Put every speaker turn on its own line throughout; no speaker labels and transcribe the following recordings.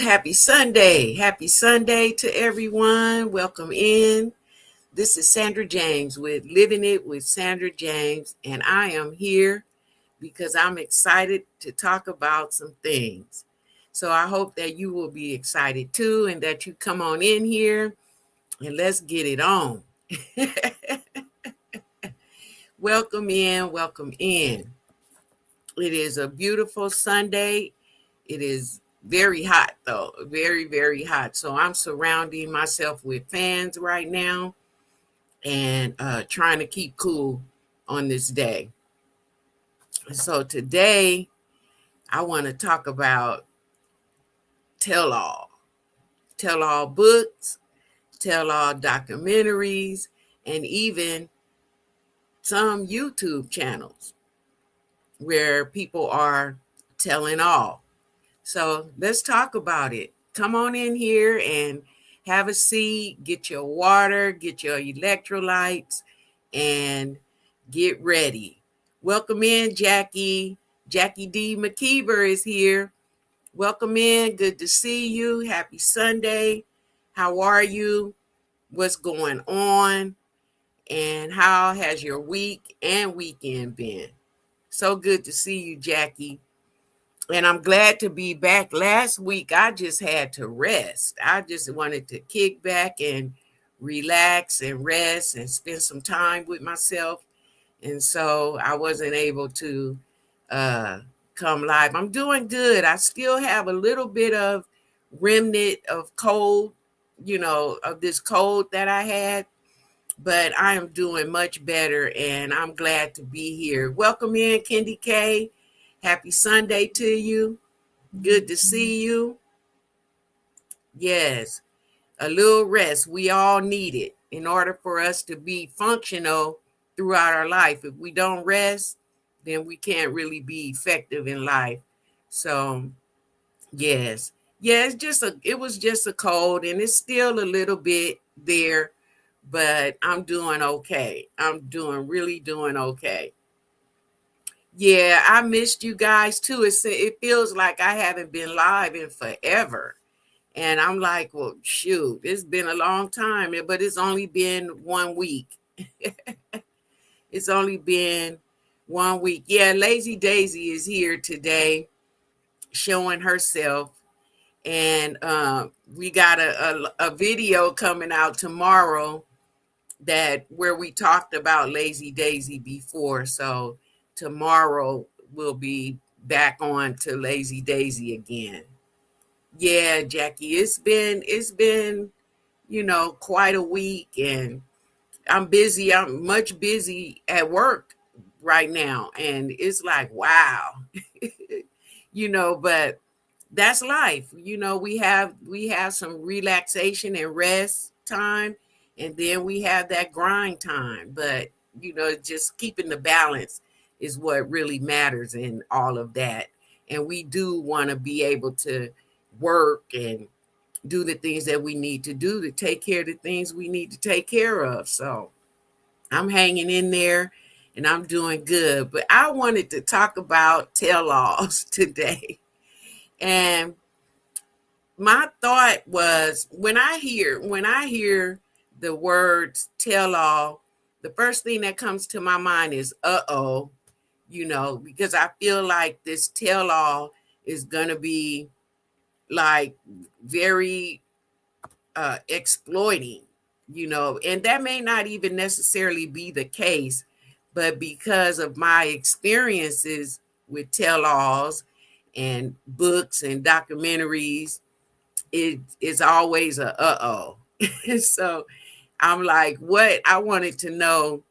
Happy Sunday. Happy Sunday to everyone. Welcome in. This is Sandra James with Living It with Sandra James, and I am here because I'm excited to talk about some things. So I hope that you will be excited too and that you come on in here and let's get it on. Welcome in, welcome in. It is a beautiful Sunday. It is very hot though, very, very hot. So I'm surrounding myself with fans right now and trying to keep cool on this day. So today I want to talk about tell all books, tell all documentaries, and even some YouTube channels where people are telling all. So let's talk about it. Come on in here and have a seat, get your water, get your electrolytes, and get ready. Welcome in, Jackie. Jackie D. McKeever is here. Welcome in. Good to see you. Happy Sunday. How are you? What's going on? And how has your week and weekend been? So good to see you, Jackie. And I'm glad to be back. Last week, I just had to rest. I just wanted to kick back and relax and rest and spend some time with myself. And so I wasn't able to come live. I'm doing good. I still have a little bit of remnant of cold, of this cold that I had, but I am doing much better and I'm glad to be here. Welcome in, Kendi K. Happy Sunday to you. Good to see you. Yes, a little rest. We all need it in order for us to be functional throughout our life. If we don't rest, then we can't really be effective in life. So, yes. Yeah, it was just a cold and it's still a little bit there, but I'm doing okay. Really doing okay. Yeah, I missed you guys too. It feels like I haven't been live in forever. And I'm like, well, shoot, it's been a long time, but it's only been 1 week. It's only been 1 week. Yeah, Lazy Daisy is here today showing herself. And we got a video coming out tomorrow where we talked about Lazy Daisy before. So tomorrow we'll be back on to Lazy Daisy again. Yeah, Jackie, it's been, quite a week and I'm busy. I'm much busy at work right now. And it's like, wow, but that's life. We have some relaxation and rest time, and then we have that grind time. But, just keeping the balance is what really matters in all of that. And we do want to be able to work and do the things that we need to do to take care of the things we need to take care of. So I'm hanging in there and I'm doing good. But I wanted to talk about tell-alls today. And my thought was when I hear the words tell-all, the first thing that comes to my mind is uh-oh, because I feel like this tell-all is gonna be like very exploiting, and that may not even necessarily be the case, but because of my experiences with tell-alls and books and documentaries, it is always a uh-oh. So I'm like, I wanted to know,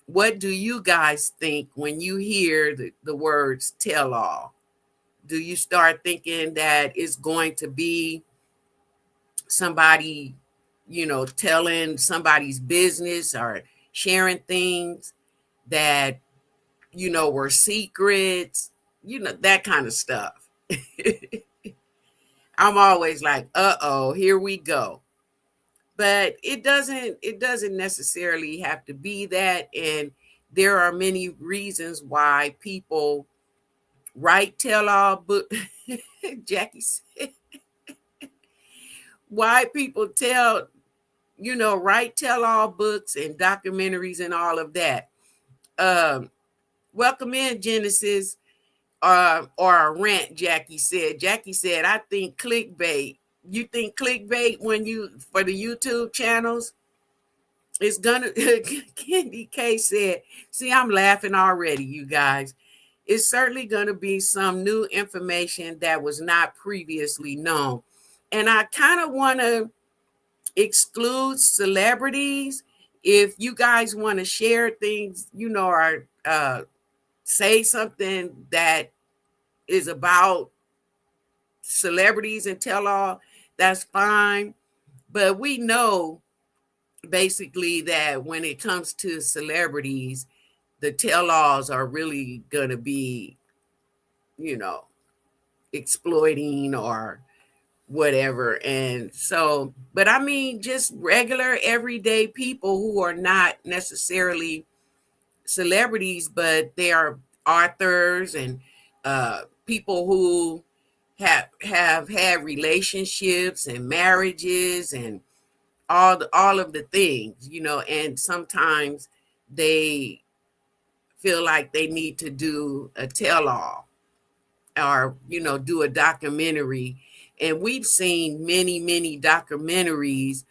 what do you guys think when you hear the words tell-all? Do you start thinking that it's going to be somebody, telling somebody's business or sharing things that, were secrets, that kind of stuff? I'm always like, uh-oh, here we go. But it doesn't necessarily have to be that. And there are many reasons why people write tell-all book. Jackie said, why people write tell all books and documentaries and all of that. Welcome in, Genesis, or a rant, Jackie said. Jackie said, I think clickbait. You think clickbait when you for the YouTube channels? It's gonna Candy K said, see, I'm laughing already, you guys. It's certainly gonna be some new information that was not previously known. And I kind of want to exclude celebrities. If you guys want to share things, or say something that is about celebrities and tell all, that's fine. But we know basically that when it comes to celebrities, the tell alls are really going to be, exploiting or whatever. And so, but I mean, just regular everyday people who are not necessarily celebrities, but they are authors and people who have had relationships and marriages and all of the things, and sometimes they feel like they need to do a tell-all or do a documentary. And we've seen many documentaries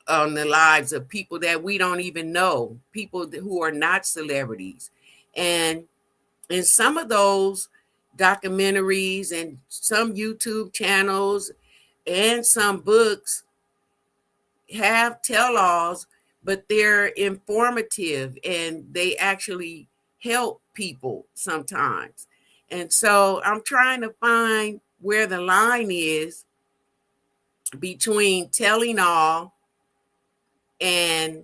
on the lives of people that we don't even know, people who are not celebrities. And in some of those documentaries and some YouTube channels and some books have tell-alls, but they're informative and they actually help people sometimes. And so I'm trying to find where the line is between telling all and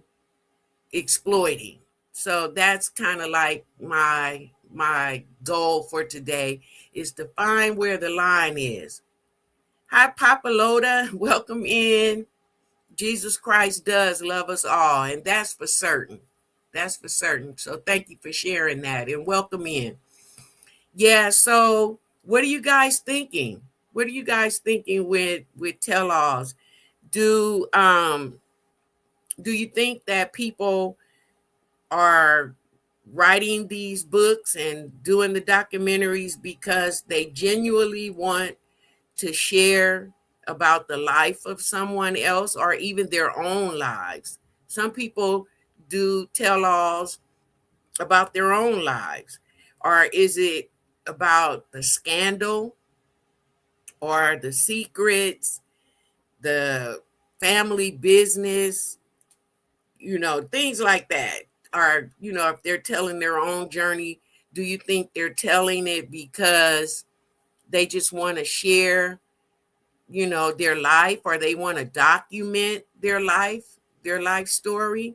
exploiting. So that's kind of like my goal for today, is to find where the line is. Hi, Papa Loda. Welcome in. Jesus Christ does love us all, and that's for certain. That's for certain. So thank you for sharing that, and welcome in. Yeah, so what are you guys thinking? What are you guys thinking with tell-alls? Do you think that people are writing these books and doing the documentaries because they genuinely want to share about the life of someone else or even their own lives? Some people do tell-alls about their own lives. Or is it about the scandal or the secrets, the family business, things like that? Or, if they're telling their own journey, do you think they're telling it because they just want to share, their life, or they want to document their life story?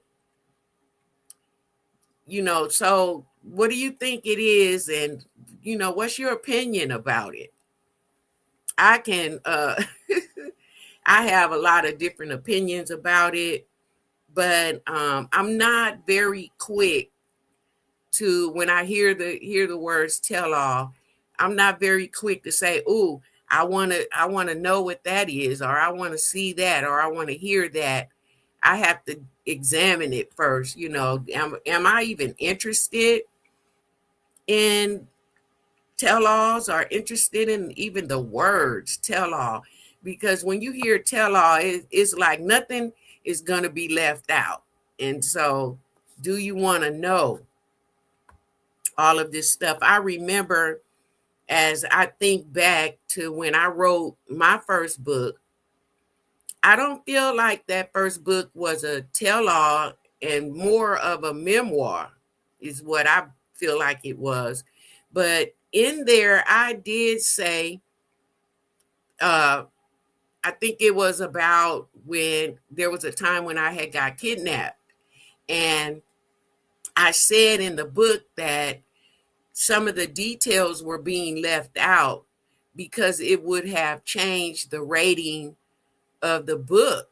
So what do you think it is? And, what's your opinion about it? I can, I have a lot of different opinions about it, but I'm not very quick to, when I hear the words tell all, I'm not very quick to say, "Ooh, I want to know what that is," or "I want to see that," or "I want to hear that." I have to examine it first. Am I even interested in tell-alls, or interested in even the words tell-all? Because when you hear tell-all, it's like nothing is going to be left out. And so, do you want to know all of this stuff? I remember, as I think back to when I wrote my first book, I don't feel like that first book was a tell-all, and more of a memoir is what I feel like it was. But in there, I did say, I think it was about when there was a time when I had got kidnapped. And I said in the book that some of the details were being left out because it would have changed the rating of the book.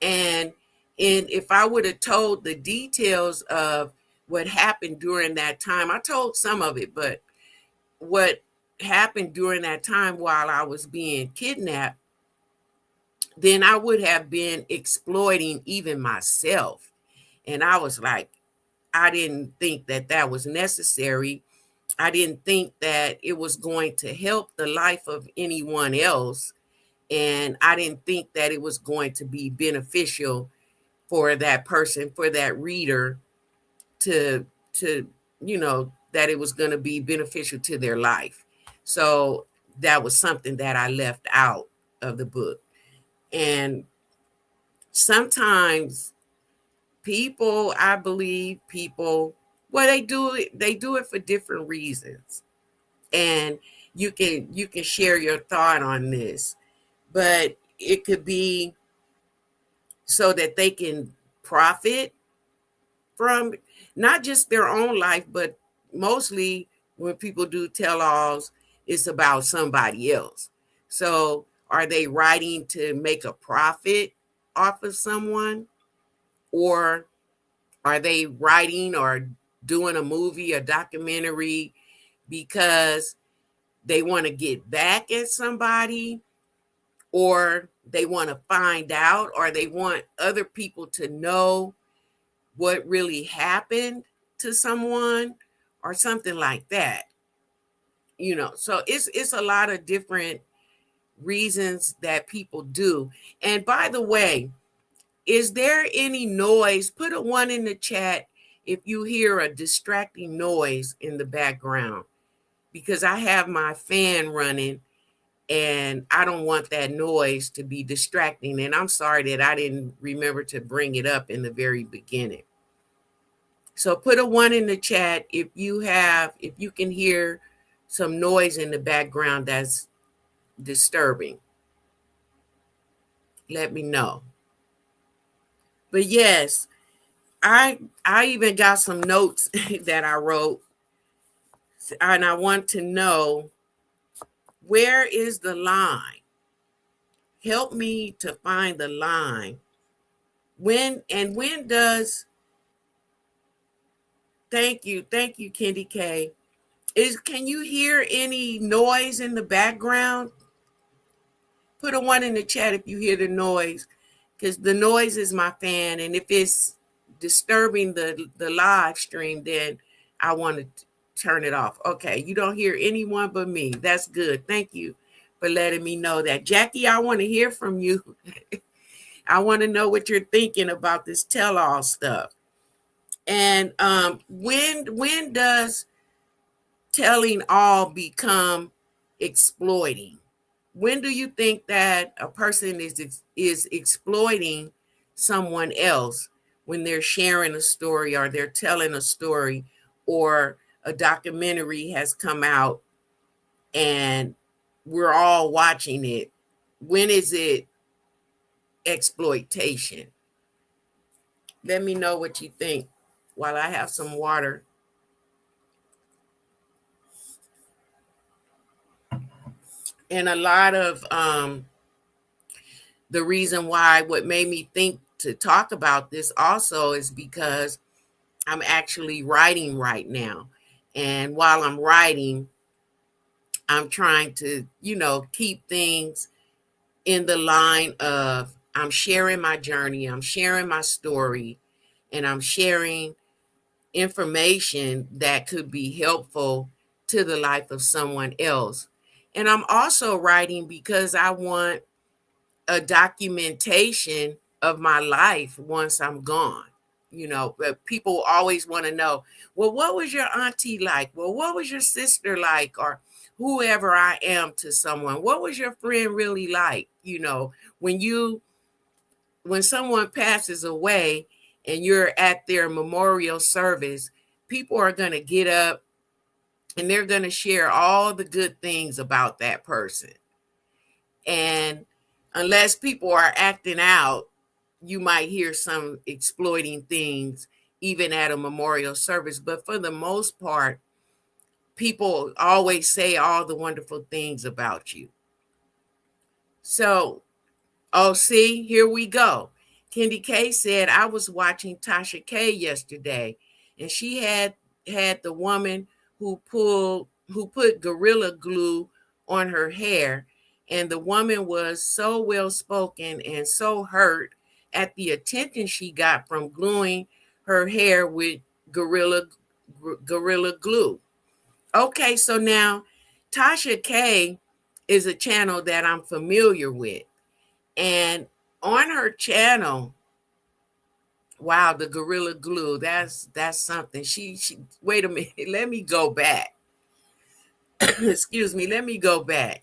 And if I would have told the details of what happened during that time, I told some of it, but what happened during that time while I was being kidnapped, then I would have been exploiting even myself. And I was like, I didn't think that that was necessary. I didn't think that it was going to help the life of anyone else. And I didn't think that it was going to be beneficial for that person, for that reader to, that it was going to be beneficial to their life. So that was something that I left out of the book. And sometimes people, I believe people, well, they do it for different reasons. And you can share your thought on this, but it could be so that they can profit from not just their own life, but mostly when people do tell-alls, it's about somebody else. So are they writing to make a profit off of someone, or are they writing or doing a movie, a documentary, because they want to get back at somebody, or they want to find out, or they want other people to know what really happened to someone, or something like that? So it's a lot of different reasons that people do. And by the way, is there any noise? Put a 1 in the chat if you hear a distracting noise in the background, because I have my fan running and I don't want that noise to be distracting. And I'm sorry that I didn't remember to bring it up in the very beginning. So put a 1 in the chat if you can hear some noise in the background that's disturbing. Let me know. But yes, I even got some notes that I wrote, and I want to know, where is the line? Help me to find the line. When does, thank you, Candy K. Can you hear any noise in the background? Put a 1 in the chat if you hear the noise, because the noise is my fan, and if it's disturbing the live stream, then I want to turn it off. Okay, you don't hear anyone but me. That's good. Thank you for letting me know that. Jackie, I want to hear from you. I want to know what you're thinking about this tell-all stuff. And when does telling all become exploiting? When do you think that a person is exploiting someone else, when they're sharing a story, or they're telling a story, or a documentary has come out and we're all watching it? When is it exploitation? Let me know what you think while I have some water. And a lot of the reason why, what made me think to talk about this also, is because I'm actually writing right now. And while I'm writing, I'm trying to, keep things in the line of, I'm sharing my journey, I'm sharing my story, and I'm sharing information that could be helpful to the life of someone else. And I'm also writing because I want a documentation of my life once I'm gone. But people always want to know, well, what was your auntie like? Well, what was your sister like? Or whoever I am to someone, what was your friend really like? When when someone passes away and you're at their memorial service, people are going to get up and they're going to share all the good things about that person. And unless people are acting out, you might hear some exploiting things even at a memorial service. But for the most part, people always say all the wonderful things about you. So, oh, see, here we go. Kendi K said, I was watching Tasha K yesterday, and she had the woman who put gorilla glue on her hair, And the woman was so well spoken and so hurt at the attention she got from gluing her hair with gorilla gorilla glue. Okay, so now Tasha K is a channel that I'm familiar with. And on her channel, wow, the gorilla glue, that's something. She wait a minute, let me go back. Excuse me, let me go back.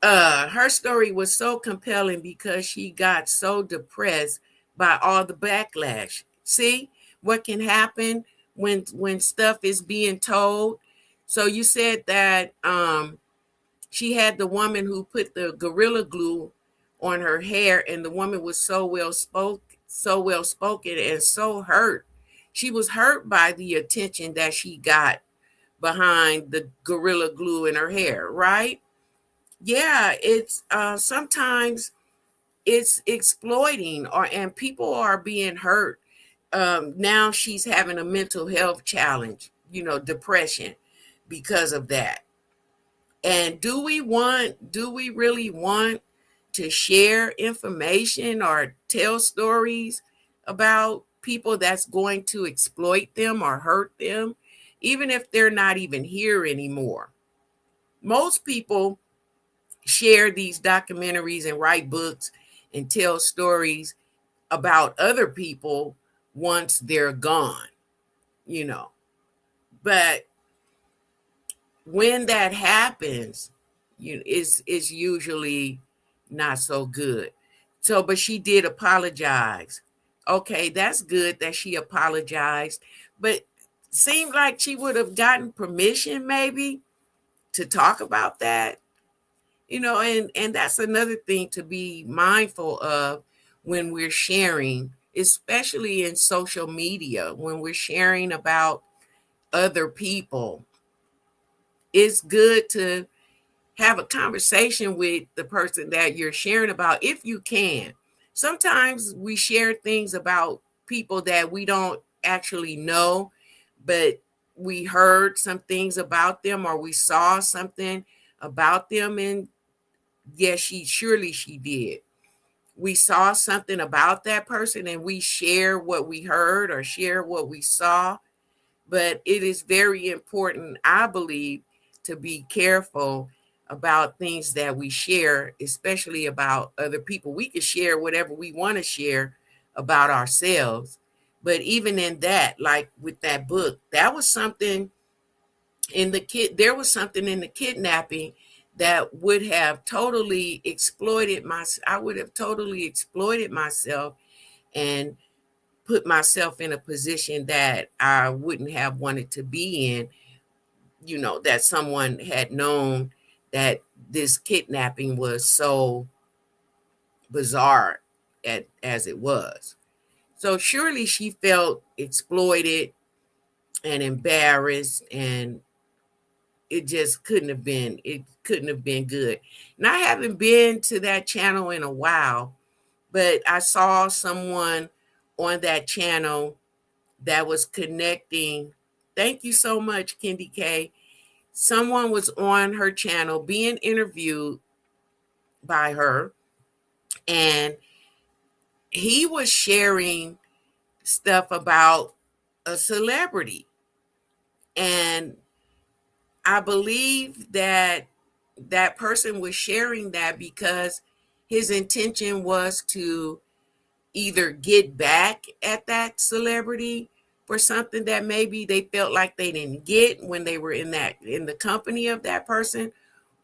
Her story was so compelling because she got so depressed by all the backlash. See what can happen when stuff is being told. So you said that she had the woman who put the gorilla glue on her hair, and the woman was so well spoken and so hurt. She was hurt by the attention that she got behind the gorilla glue in her hair, right? Yeah, it's sometimes it's exploiting, or and people are being hurt. Now she's having a mental health challenge, depression because of that. And do we really want to share information or tell stories about people that's going to exploit them or hurt them, even if they're not even here anymore? Most people share these documentaries and write books and tell stories about other people once they're gone, you know. But when that happens, it's usually not so good. So, but she did apologize. Okay, that's good that she apologized, but seemed like she would have gotten permission maybe to talk about that. And that's another thing to be mindful of when we're sharing, especially in social media, when we're sharing about other people. It's good to have a conversation with the person that you're sharing about if you can. Sometimes we share things about people that we don't actually know, but we heard some things about them or we saw something about them, and yes, she did. We saw something about that person and we share what we heard or share what we saw. But it is very important, I believe, to be careful about things that we share, especially about other people. We can share whatever we want to share about ourselves. But even in that, like with that book, that was something there was something in the kidnapping that would have totally exploited I would have totally exploited myself and put myself in a position that I wouldn't have wanted to be in, that someone had known that this kidnapping was so bizarre as it was. So surely she felt exploited and embarrassed, and it couldn't have been good. And I haven't been to that channel in a while, but I saw someone on that channel that was connecting. Thank you so much, Kendi K. Someone was on her channel being interviewed by her, and he was sharing stuff about a celebrity. And I believe that that person was sharing that because his intention was to either get back at that celebrity for something that maybe they felt like they didn't get when they were in the company of that person,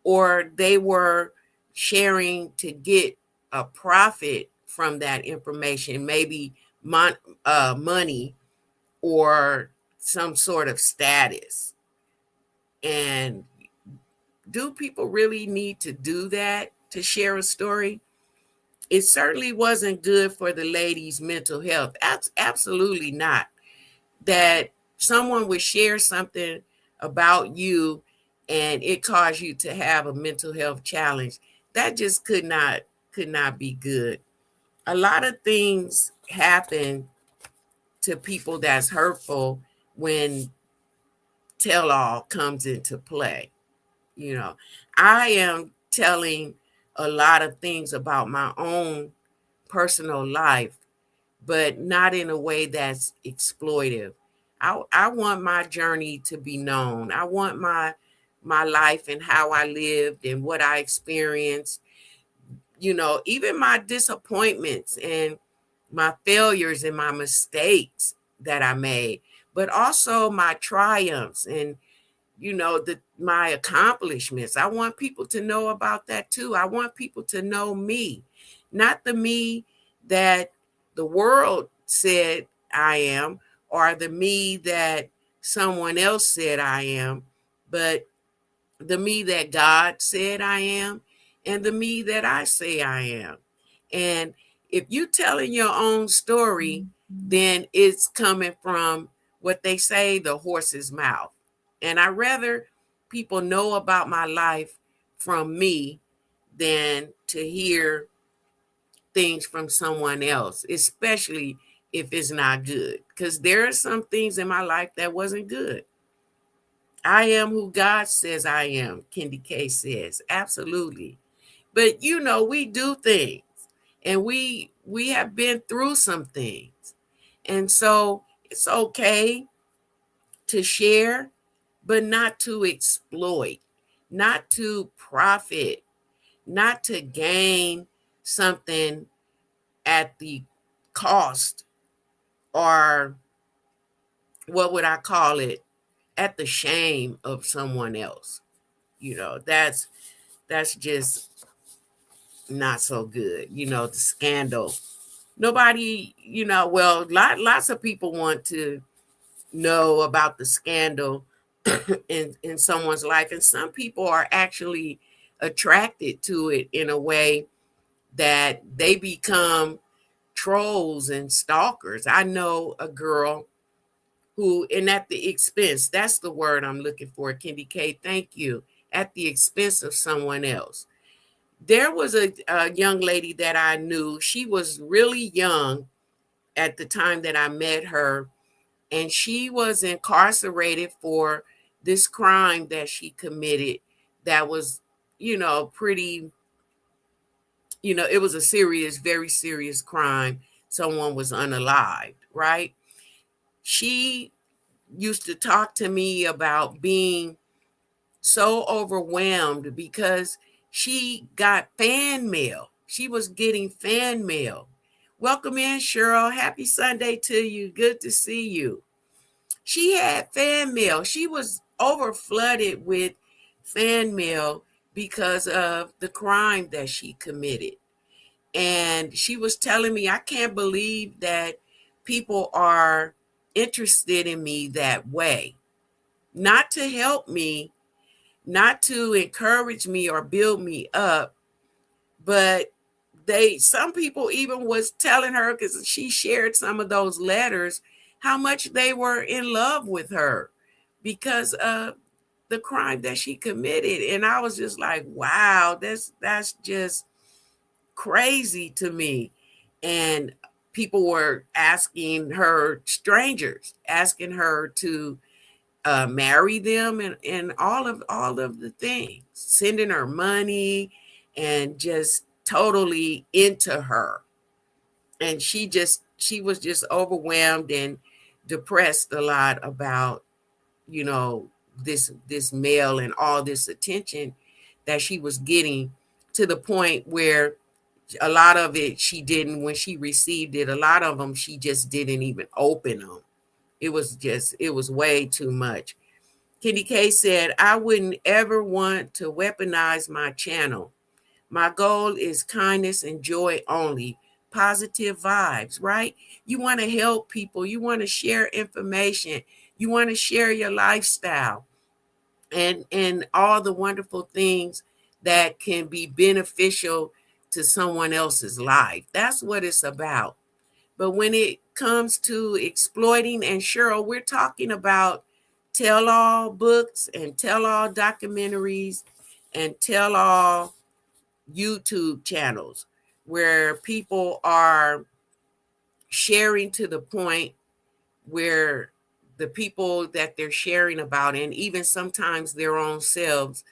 or they were sharing to get a profit from that information, maybe money or some sort of status. And do people really need to do that to share a story? It certainly wasn't good for the lady's mental health. Absolutely not. That someone would share something about you and it caused you to have a mental health challenge. That just could not be good. A lot of things happen to people that's hurtful when tell all comes into play. You know, I am telling a lot of things about my own personal life, but not in a way that's exploitive. I want my journey to be known. I want my life and how I lived and what I experienced, even my disappointments and my failures and my mistakes that I made, but also my triumphs and my accomplishments. I want people to know about that too. I want people to know me, not the me that the world said I am, or the me that someone else said I am, but the me that God said I am, and the me that I say I am. And if you telling your own story, then it's coming from what they say, the horse's mouth. And I rather people know about my life from me than to hear things from someone else, especially if it's not good. Because there are some things in my life that wasn't good. I am who God says I am, Kendi K says. Absolutely. But we do things, and we have been through some things. And so it's okay to share, but not to exploit, not to profit, not to gain something at the cost, or what would I call it, at the shame of someone else. That's just not so good. The scandal. Nobody, well, lots of people want to know about the scandal in someone's life, and some people are actually attracted to it in a way that they become trolls and stalkers. I know a girl who, and at the expense, that's the word I'm looking for, Kendi K, thank you, at the expense of someone else. There was a young lady that I knew. She was really young at the time that I met her, and she was incarcerated for this crime that she committed that was, pretty, it was a serious, very serious crime. Someone was unalived, right? She used to talk to me about being so overwhelmed because she got fan mail. She was getting fan mail. Welcome in, Cheryl. Happy Sunday to you. Good to see you. She had fan mail. She was over flooded with fan mail because of the crime that she committed. And she was telling me, I can't believe that people are interested in me that way. Not to help me, not to encourage me or build me up, but some people even was telling her, because she shared some of those letters, how much they were in love with her because of the crime that she committed. And I was just like, wow, that's just crazy to me. And people were asking her, strangers asking her to marry them, and all of the things, sending her money and just totally into her. And she was just overwhelmed and depressed a lot about, you know, this male and all this attention that she was getting, to the point where a lot of it she didn't, when she received it, a lot of them she just didn't even open them. It was way too much. Kenny K said, I wouldn't ever want to weaponize my channel. My goal is kindness and joy only, positive vibes, right? You want to help people, you want to share information, you want to share your lifestyle and all the wonderful things that can be beneficial to someone else's life. That's what it's about. But when it comes to exploiting, and Cheryl, we're talking about tell-all books and tell-all documentaries and tell-all YouTube channels where people are sharing to the point where the people that they're sharing about, and even sometimes their own selves,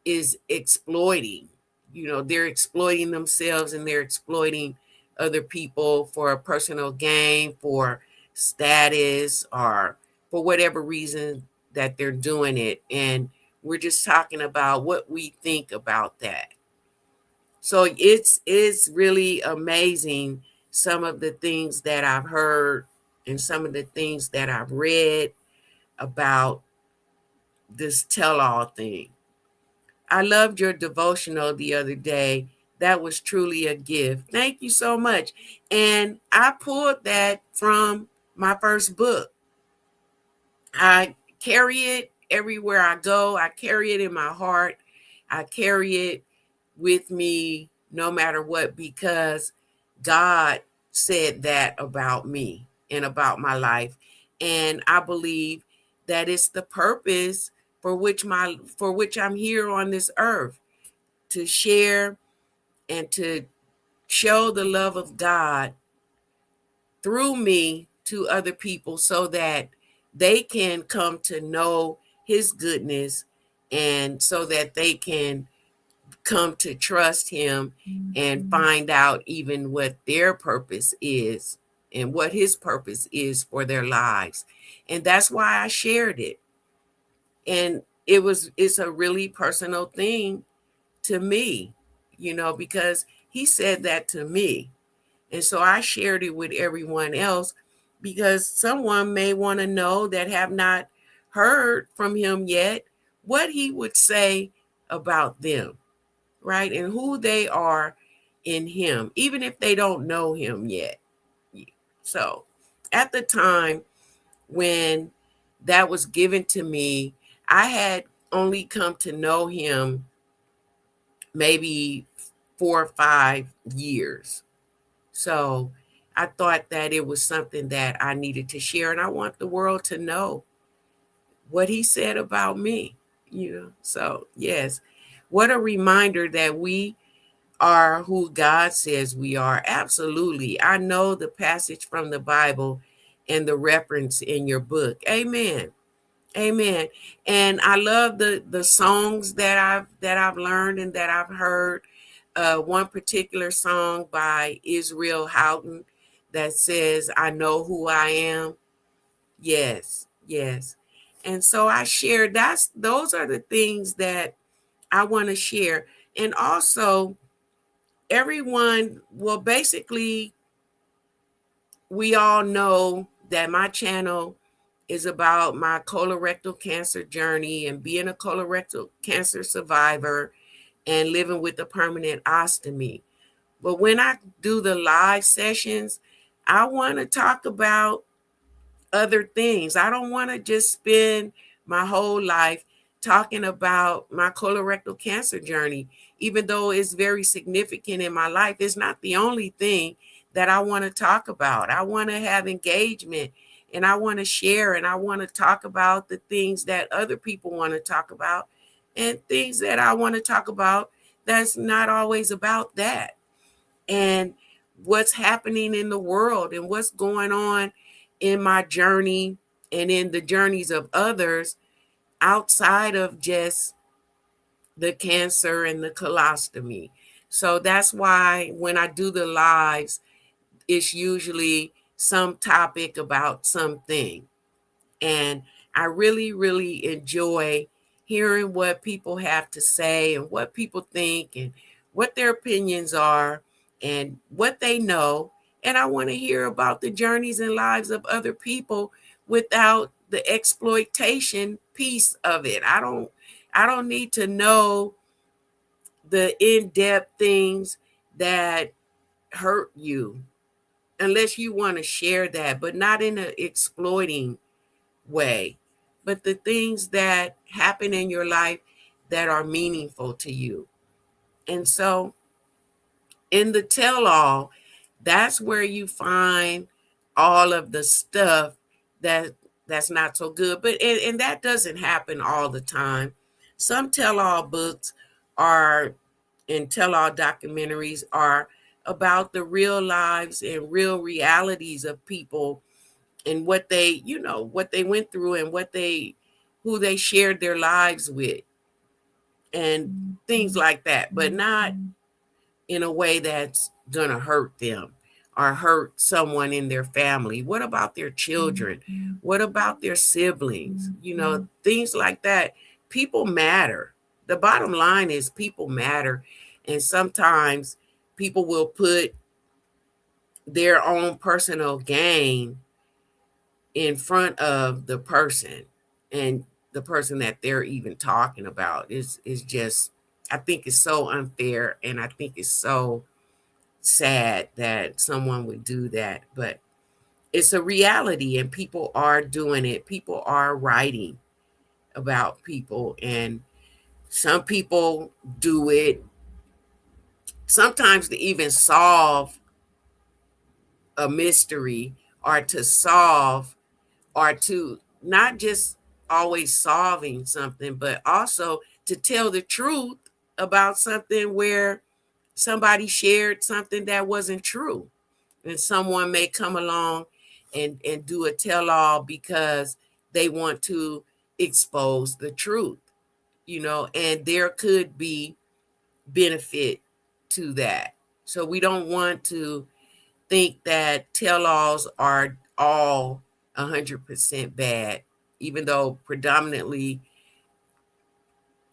is exploiting. they're exploiting themselves and they're exploiting other people for a personal gain, for status, or for whatever reason that they're doing it. And we're just talking about what we think about that. So it's really amazing, some of the things that I've heard and some of the things that I've read about this tell-all thing. I loved your devotional the other day. That was truly a gift. Thank you so much. And I pulled that from my first book. I carry it everywhere I go. I carry it in my heart. I carry it with me no matter what, because God said that about me and about my life. And I believe that it's the purpose for which I'm here on this earth, to share and to show the love of God through me to other people, so that they can come to know his goodness, and so that they can come to trust him and find out even what their purpose is and what his purpose is for their lives. And that's why I shared it. And it's a really personal thing to me, because he said that to me. And so I shared it with everyone else, because someone may want to know, that have not heard from him yet, what he would say about them, right? And who they are in him, even if they don't know him yet. So at the time when that was given to me, I had only come to know him maybe 4 or 5 years. So I thought that it was something that I needed to share, and I want the world to know what he said about me. So yes, what a reminder that we are who God says we are. Absolutely. I know the passage from the Bible and the reference in your book. Amen. Amen. And I love the songs that I've learned and that I've heard. One particular song by Israel Houghton that says, "I know who I am." Yes, yes. And so I shared, those are the things that I want to share. And also, everyone, well, basically, we all know that my channel is about my colorectal cancer journey and being a colorectal cancer survivor and living with a permanent ostomy. But when I do the live sessions, I want to talk about other things. I don't want to just spend my whole life talking about my colorectal cancer journey, even though it's very significant in my life. It's not the only thing that I want to talk about. I want to have engagement, and I want to share, and I want to talk about the things that other people want to talk about, and things that I want to talk about that's not always about that. And what's happening in the world and what's going on in my journey and in the journeys of others outside of just the cancer and the colostomy. So that's why when I do the lives, it's usually some topic about something. And I really, really enjoy hearing what people have to say and what people think and what their opinions are and what they know. And I want to hear about the journeys and lives of other people without the exploitation piece of it. I don't need to know the in-depth things that hurt you, unless you want to share that, but not in an exploiting way, but the things that happen in your life that are meaningful to you. And so in the tell all, that's where you find all of the stuff that's not so good. But and that doesn't happen all the time. Some tell all books are and tell all documentaries are about the real lives and real realities of people and what they went through and who they shared their lives with. and things like that, but not in a way that's gonna hurt them or hurt someone in their family. What about their children? What about their siblings? Things like that. People matter. The bottom line is people matter. And sometimes people will put their own personal gain in front of the person, and the person that they're even talking about is just, I think it's so unfair, and I think it's so sad that someone would do that. But it's a reality, and people are doing it. People are writing about people, and some people do it sometimes to even solve a mystery, or to solve, or to not just always solving something, but also to tell the truth about something where somebody shared something that wasn't true. And someone may come along and do a tell-all because they want to expose the truth, and there could be benefit to that. So we don't want to think that tell-alls are all 100% bad, even though predominantly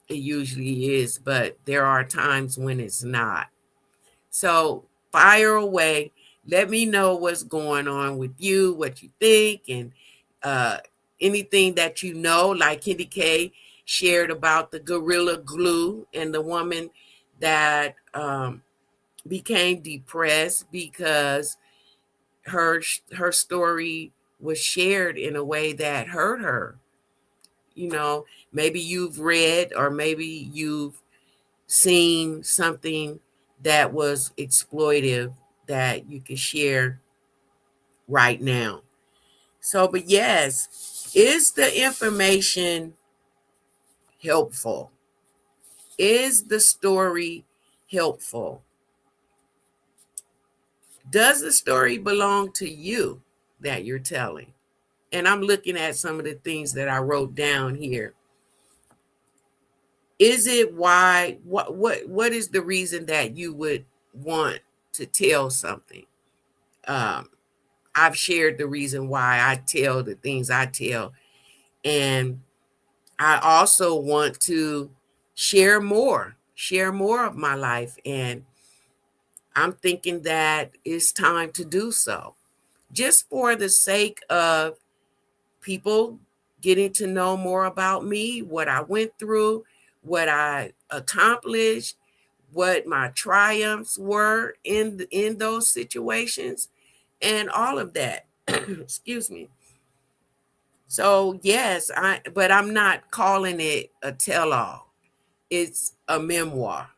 it usually is, but there are times when it's not. So fire away. Let me know what's going on with you, what you think, and uh, anything that you know, like Candy K shared about the Gorilla Glue and the woman that became depressed because her story was shared in a way that hurt her. Maybe you've read, or maybe you've seen something that was exploitive that you can share right now. So, but yes, is the information helpful? Is the story helpful? Does the story belong to you that you're telling? And I'm looking at some of the things that I wrote down here. Is it why, what is the reason that you would want to tell something? I've shared the reason why I tell the things I tell. And I also want to share more of my life. And I'm thinking that it's time to do so, just for the sake of people getting to know more about me, what I went through, what I accomplished, what my triumphs were in those situations, and all of that. Excuse me. So yes, but I'm not calling it a tell-all. It's a memoir.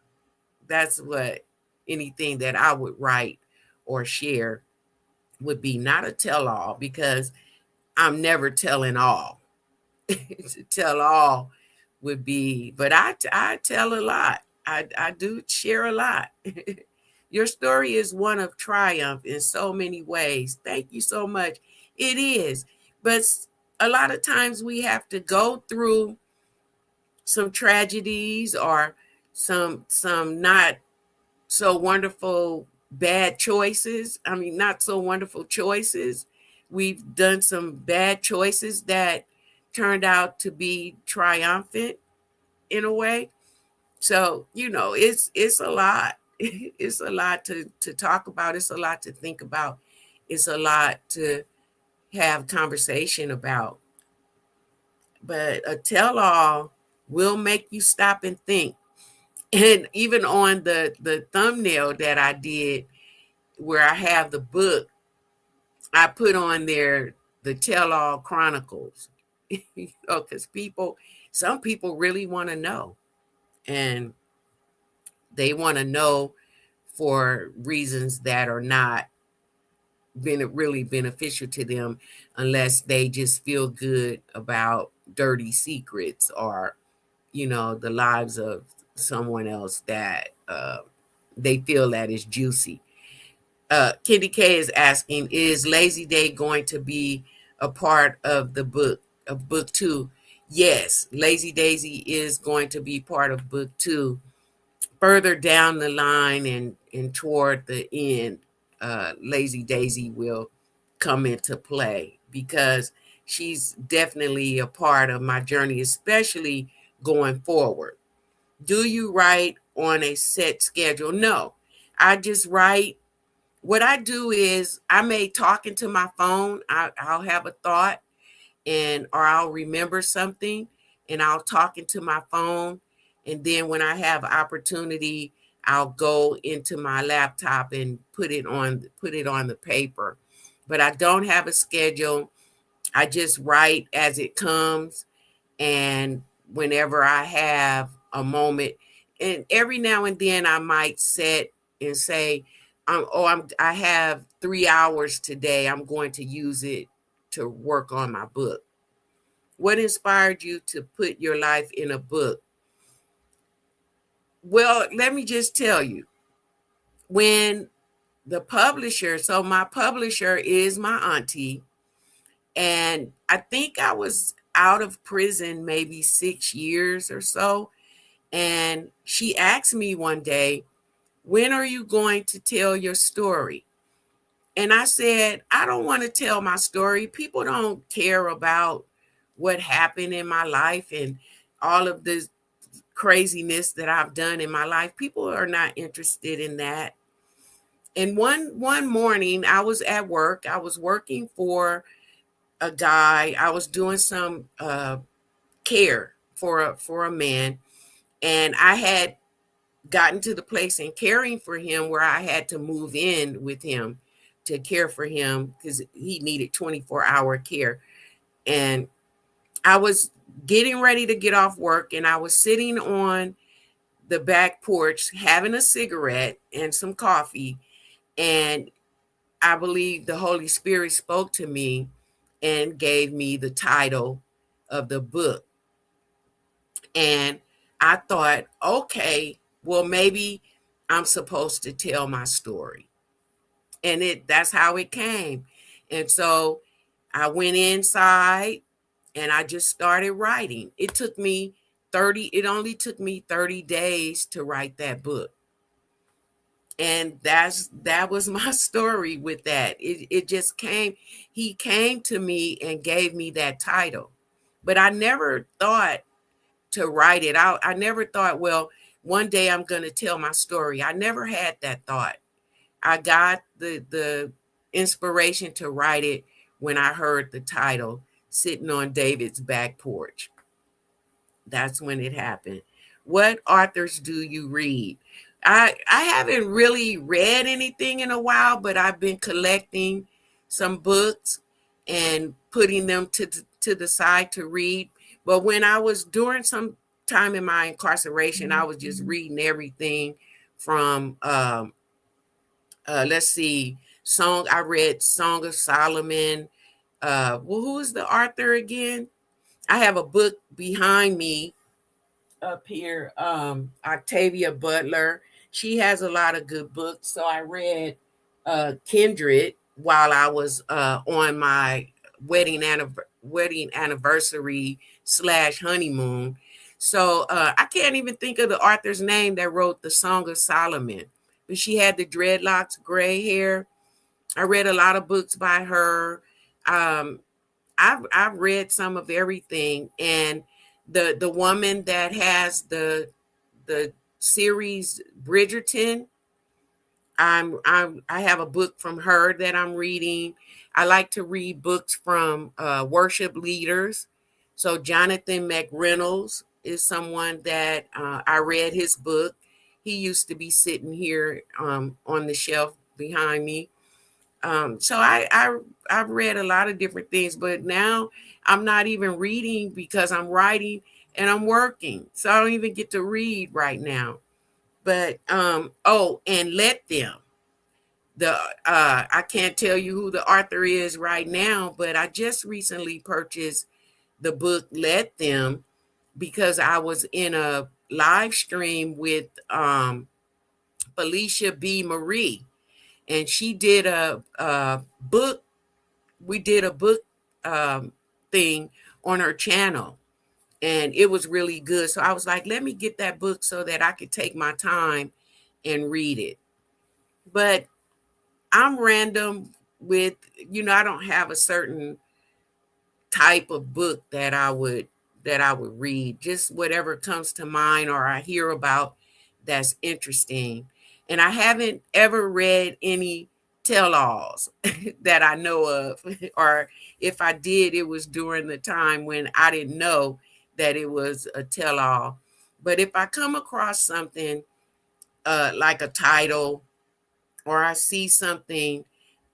That's what anything that I would write or share would be, not a tell-all, because I'm never telling all. To tell all would be, but I tell a lot. I do share a lot. Your story is one of triumph in so many ways. Thank you so much. It is. But a lot of times we have to go through some tragedies, or some not so wonderful bad choices. I mean, not so wonderful choices. We've done some bad choices that turned out to be triumphant in a way. So, it's a lot. It's a lot to talk about. It's a lot to think about. It's a lot to have conversation about. But a tell-all will make you stop and think. And even on the thumbnail that I did, where I have the book, I put on there the Tell-All Chronicles. Because some people really want to know. And they want to know for reasons that are not been really beneficial to them, unless they just feel good about dirty secrets, or the lives of someone else that they feel that is juicy. Kitty K is asking, is Lazy Day going to be a part of the book, of book 2? Yes, Lazy Daisy is going to be part of book two. Further down the line and toward the end, Lazy Daisy will come into play because she's definitely a part of my journey, especially going forward. Do you write on a set schedule? No, I just write. What I do is I may talk into my phone. I'll have a thought and or I'll remember something and I'll talk into my phone. And then when I have opportunity, I'll go into my laptop and put it on the paper. But I don't have a schedule. I just write as it comes and whenever I have a moment, and every now and then I might sit and say, I have 3 hours today. I'm going to use it to work on my book. What inspired you to put your life in a book? Well, let me just tell you, when so my publisher is my auntie, and I think I was out of prison maybe 6 years or so. And she asked me one day, when are you going to tell your story? And I said, I don't want to tell my story. People don't care about what happened in my life and all of this craziness that I've done in my life. People are not interested in that. And one morning I was at work. I was working for a guy. I was doing some care for a man, and I had gotten to the place in caring for him where I had to move in with him to care for him because he needed 24-hour care. And I was getting ready to get off work, and I was sitting on the back porch having a cigarette and some coffee. And I believe the Holy Spirit spoke to me and gave me the title of the book. And I thought, okay, well, maybe I'm supposed to tell my story. And that's how it came. And so I went inside and I just started writing. It only took me 30 days to write that book. And that was my story with that. It just came. He came to me and gave me that title. But I never thought to write it out. I never thought, well, one day I'm going to tell my story. I never had that thought. I got the inspiration to write it when I heard the title, Sitting on David's Back Porch. That's when it happened. What authors do you read? I haven't really read anything in a while, but I've been collecting some books and putting them to the side to read. But when I was during some time in my incarceration, I was just reading everything from let's see, I read Song of Solomon. Well, who is the author again? I have a book behind me up here, Octavia Butler. She has a lot of good books. So I read Kindred while I was on my wedding anniversary / honeymoon. So I can't even think of the author's name that wrote the Song of Solomon, but she had the dreadlocks, gray hair. I read a lot of books by her. Um, I've read some of everything, and the woman that has the series Bridgerton, I have a book from her that I'm reading. I like to read books from worship leaders. So Jonathan McReynolds is someone that I read his book. He used to be sitting here on the shelf behind me. So I've read a lot of different things, but now I'm not even reading because I'm writing and I'm working. So I don't even get to read right now. But and Let Them. The I can't tell you who the author is right now, but I just recently purchased the book Let Them because I was in a live stream with Felicia B. Marie, and she did a book. We did a book thing on her channel, and it was really good. So I was like, let me get that book so that I could take my time and read it. But I'm random with, I don't have a certain type of book that I would read, just whatever comes to mind or I hear about that's interesting. And I haven't ever read any tell-alls that I know of, or if I did, it was during the time when I didn't know that it was a tell-all. But if I come across something like a title, or I see something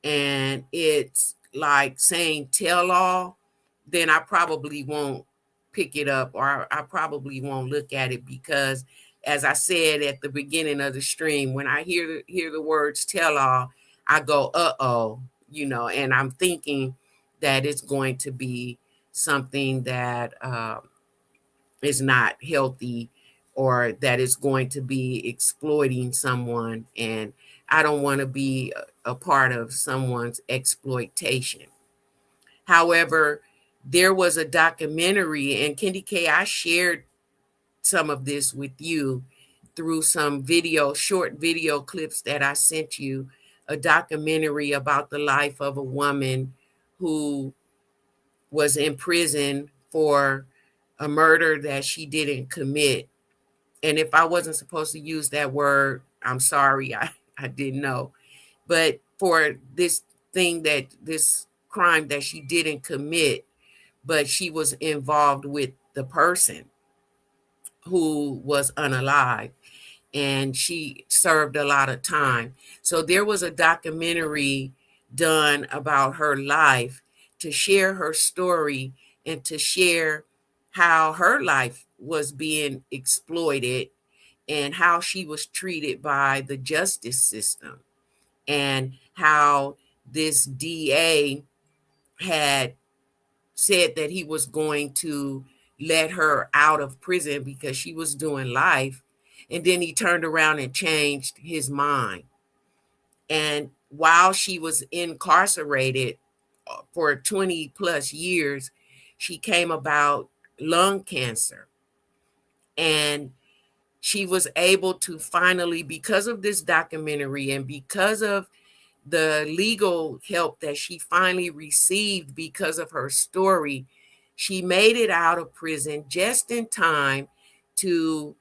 and it's like saying tell all, then I probably won't pick it up, or I probably won't look at it, because as I said at the beginning of the stream, when I hear the words tell all, I go, uh-oh, and I'm thinking that it's going to be something that is not healthy, or that is going to be exploiting someone. And I don't want to be a part of someone's exploitation. However, there was a documentary, and Kendi K, I shared some of this with you through some short video clips that I sent you, a documentary about the life of a woman who was in prison for a murder that she didn't commit. And if I wasn't supposed to use that word, I'm sorry, I didn't know. But for this crime that she didn't commit, but she was involved with the person who was unalive, and she served a lot of time. So there was a documentary done about her life, to share her story and to share how her life was being exploited and how she was treated by the justice system, and how this DA had said that he was going to let her out of prison because she was doing life. And then he turned around and changed his mind. And while she was incarcerated for 20 plus years, she came about lung cancer. And she was able to finally, because of this documentary and because of the legal help that she finally received because of her story, she made it out of prison just in time to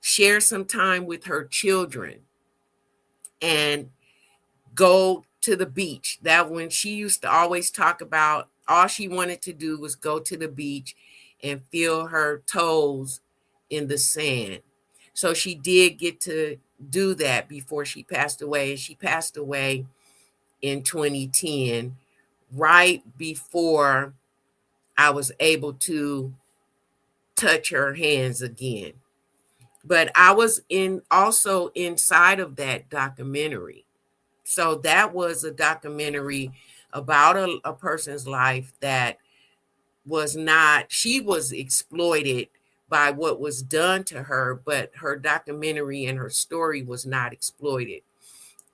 share some time with her children and go to the beach. That, when she used to always talk about, all she wanted to do was go to the beach and feel her toes in the sand. So she did get to do that before she passed away. And she passed away in 2010, right before I was able to touch her hands again. But I was also inside of that documentary. So that was a documentary about a person's life that she was exploited by what was done to her, but her documentary and her story was not exploited.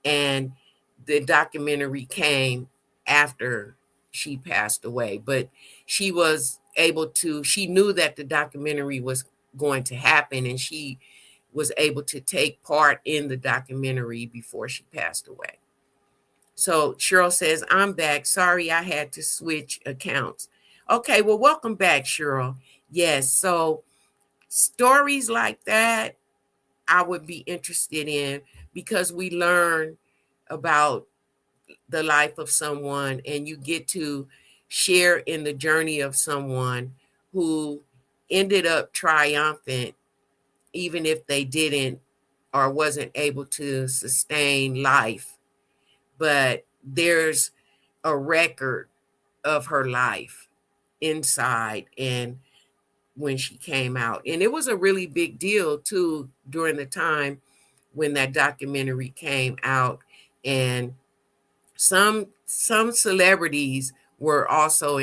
And the documentary came after she passed away, but she knew that the documentary was going to happen, and she was able to take part in the documentary before she passed away. So Cheryl says, I'm back. Sorry, I had to switch accounts. Okay, well, welcome back, Cheryl. Yes, so stories like that I would be interested in, because we learn about the life of someone, and you get to share in the journey of someone who ended up triumphant, even if they didn't or wasn't able to sustain life. But there's a record of her life inside and when she came out. And it was a really big deal too during the time when that documentary came out. And some celebrities were also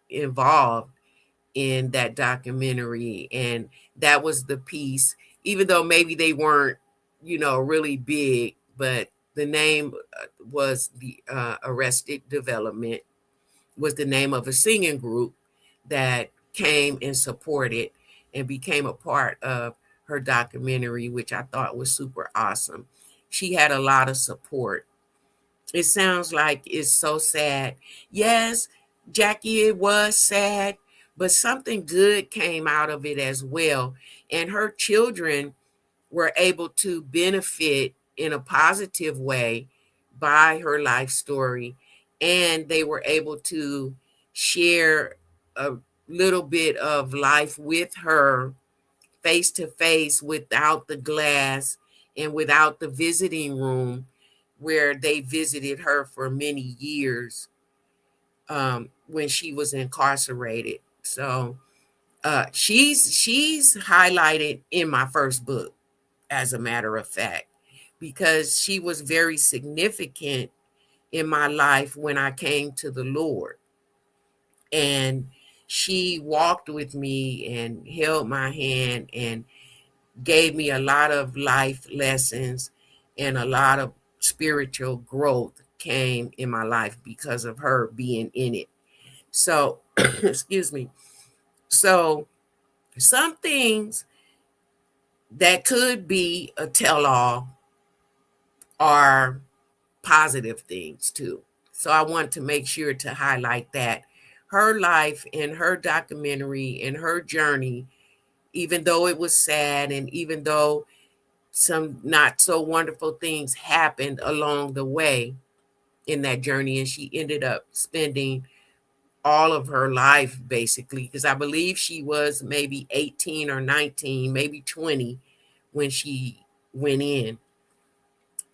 involved in that documentary, and that was the piece, even though maybe they weren't really big, but the name was the Arrested Development, was the name of a singing group that came and supported and became a part of her documentary, which I thought was super awesome. She had a lot of support. It sounds like it's so sad. Yes, Jackie, it was sad, but something good came out of it as well. And her children were able to benefit in a positive way by her life story. And they were able to share a little bit of life with her face to face without the glass and without the visiting room where they visited her for many years when she was incarcerated. So she's highlighted in my first book, as a matter of fact, because she was very significant in my life when I came to the Lord. And she walked with me and held my hand and gave me a lot of life lessons, and a lot of spiritual growth came in my life because of her being in it. So, excuse me. So, some things that could be a tell all are positive things too. So, I want to make sure to highlight that her life and her documentary and her journey, even though it was sad and even though some not so wonderful things happened along the way in that journey, and she ended up spending all of her life basically, because I believe she was maybe 18 or 19, maybe 20 when she went in.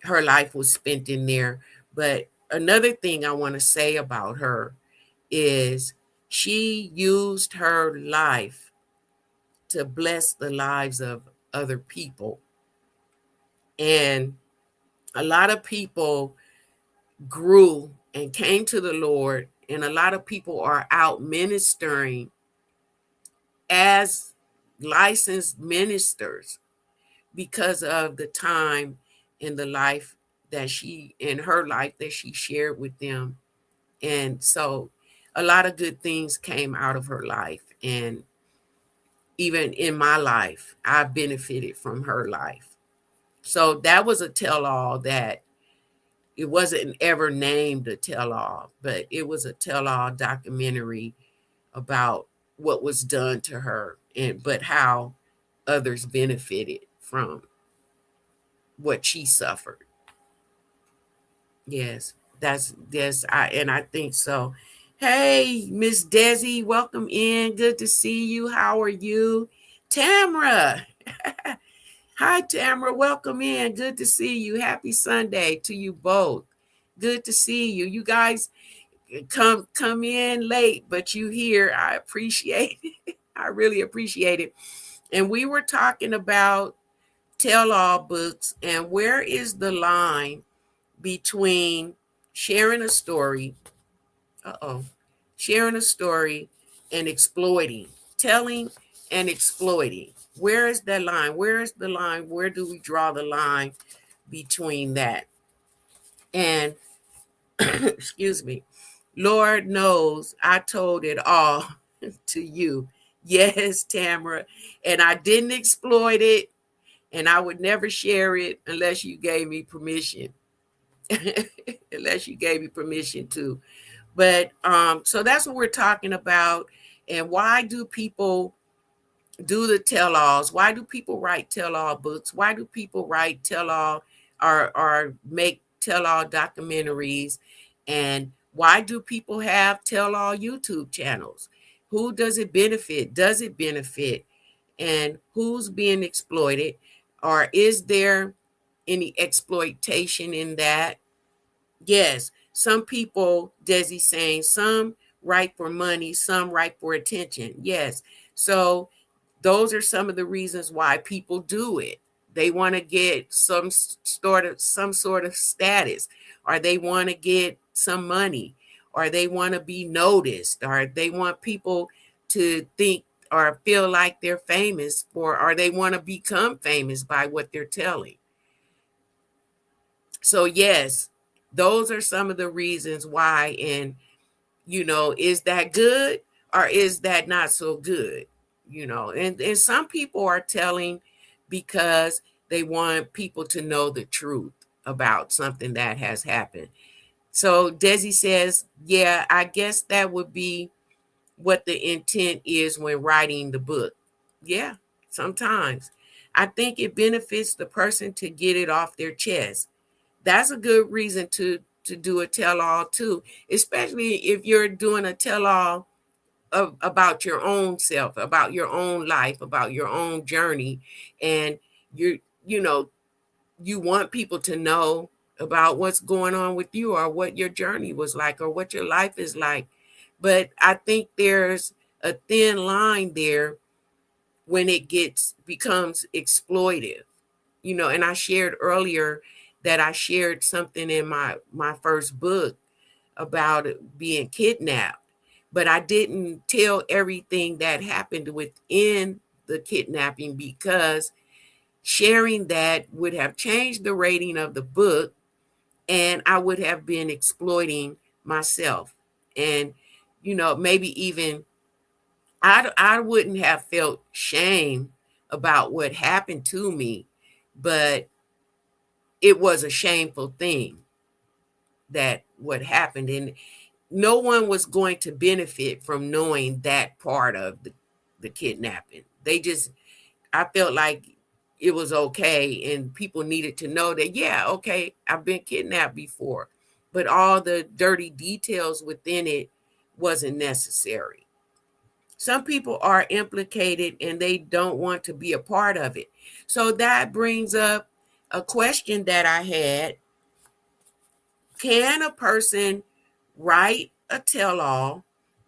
Her life was spent in there. But another thing I want to say about her is she used her life to bless the lives of other people. And a lot of people grew and came to the Lord, and a lot of people are out ministering as licensed ministers because of the time in the life that she in her life that she shared with them. And so a lot of good things came out of her life, and even in my life I benefited from her life. So that was a tell-all that it wasn't ever named a tell-all, but it was a tell-all documentary about what was done to her, and but how others benefited from what she suffered. Yes, I think so. Hey, Miss Desi, welcome in. Good to see you. How are you? Tamra. Hi, Tamara. Welcome in. Good to see you. Happy Sunday to you both. Good to see you. You guys come in late, but you here. I appreciate it. I really appreciate it. And we were talking about tell-all books and where is the line between sharing a story, sharing a story and exploiting, telling and exploiting. Where is that line? Where is the line? Where do we draw the line between that? And excuse me, Lord knows I told it all to you. Yes, Tamara. And I didn't exploit it, and I would never share it unless you gave me permission. Unless you gave me permission to. But so that's what we're talking about. And why do people do the tell-alls? Why do people write tell-all books? Why do people write tell-all or make tell-all documentaries? And why do people have tell-all YouTube channels? Who does it benefit? Does it benefit? And who's being exploited? Or is there any exploitation in that? Yes, some people, Desi saying, some write for money, some write for attention. Yes. So those are some of the reasons why people do it. They want to get some sort of status, or they want to get some money, or they want to be noticed, or they want people to think or feel like they're famous for, or they want to become famous by what they're telling. So yes, those are some of the reasons why. And is that good or is that not so good? And some people are telling because they want people to know the truth about something that has happened. So Desi says, yeah, I guess that would be what the intent is when writing the book. Yeah, sometimes. I think it benefits the person to get it off their chest. That's a good reason to do a tell-all too, especially if you're doing a tell-all about your own self, about your own life, about your own journey, and you you know you want people to know about what's going on with you, or what your journey was like, or what your life is like. But I think there's a thin line there when it becomes exploitive. And I shared earlier that I shared something in my first book about being kidnapped, but I didn't tell everything that happened within the kidnapping, because sharing that would have changed the rating of the book, and I would have been exploiting myself. And maybe even I wouldn't have felt shame about what happened to me, but it was a shameful thing that what happened, and no one was going to benefit from knowing that part of the kidnapping. I felt like it was okay, and people needed to know that, yeah, okay, I've been kidnapped before, but all the dirty details within it wasn't necessary. Some people are implicated and they don't want to be a part of it. So that brings up a question that I had. Can a person write a tell all,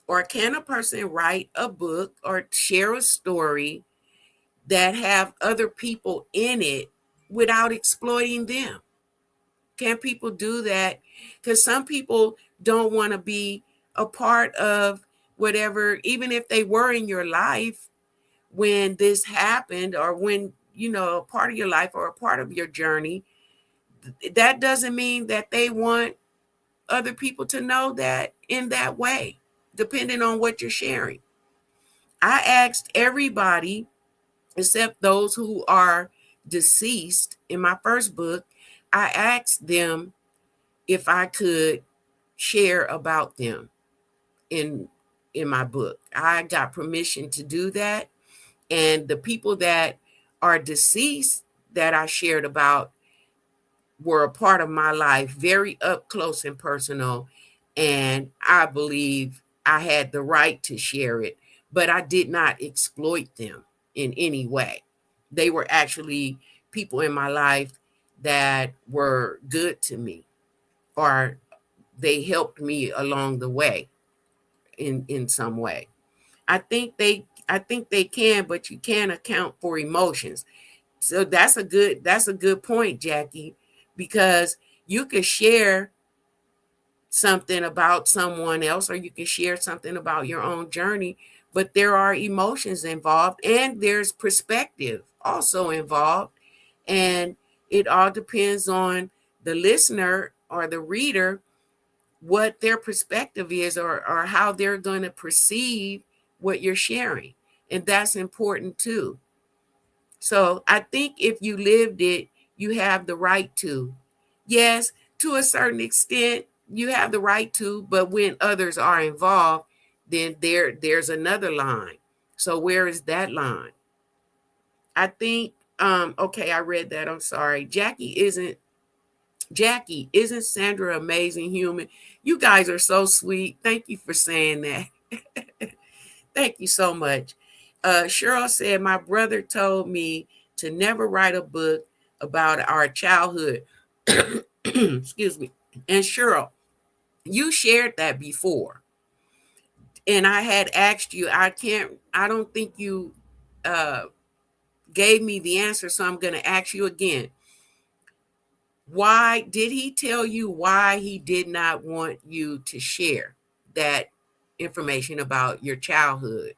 or can a person write a book or share a story that have other people in it without exploiting them? Can people do that? Because some people don't want to be a part of whatever, even if they were in your life when this happened, or when, a part of your life or a part of your journey. That doesn't mean that they want other people to know that in that way, depending on what you're sharing. I asked everybody except those who are deceased in my first book. I asked them if I could share about them in in my book. I got permission to do that, and the people that are deceased that I shared about were a part of my life, very up close and personal, and I believe I had the right to share it, but I did not exploit them in any way. They were actually people in my life that were good to me, or they helped me along the way in some way. I think they can, but you can't account for emotions. So that's a good point, Jackie, because you could share something about someone else, or you can share something about your own journey, but there are emotions involved, and there's perspective also involved, and it all depends on the listener or the reader, what their perspective is, or how they're going to perceive what you're sharing. And that's important too. So I think if you lived it, you have the right to. Yes, to a certain extent, you have the right to, but when others are involved, then there's another line. So where is that line? I think okay, I read that. I'm sorry. Jackie, isn't Sandra amazing human? You guys are so sweet. Thank you for saying that. Thank you so much. Cheryl said, my brother told me to never write a book about our childhood. Excuse me. And Cheryl, you shared that before. And I had asked you, I don't think you uh, gave me the answer. So I'm going to ask you again. Why did he tell you why he did not want you to share that information about your childhood?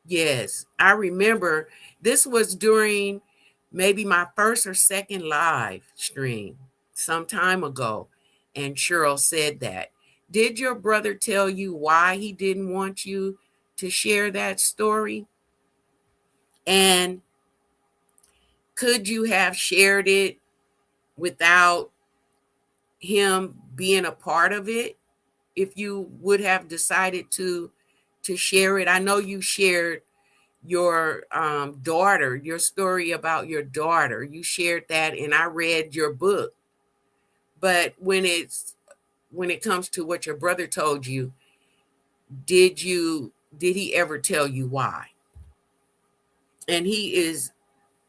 Yes, I remember this was during maybe my first or second live stream some time ago. And Cheryl said that. Did your brother tell you why he didn't want you to share that story? And could you have shared it without him being a part of it if you would have decided to share it? I know you shared your daughter, your story about your daughter. You shared that, and I read your book. But when it comes to what your brother told you, did he ever tell you why? And he is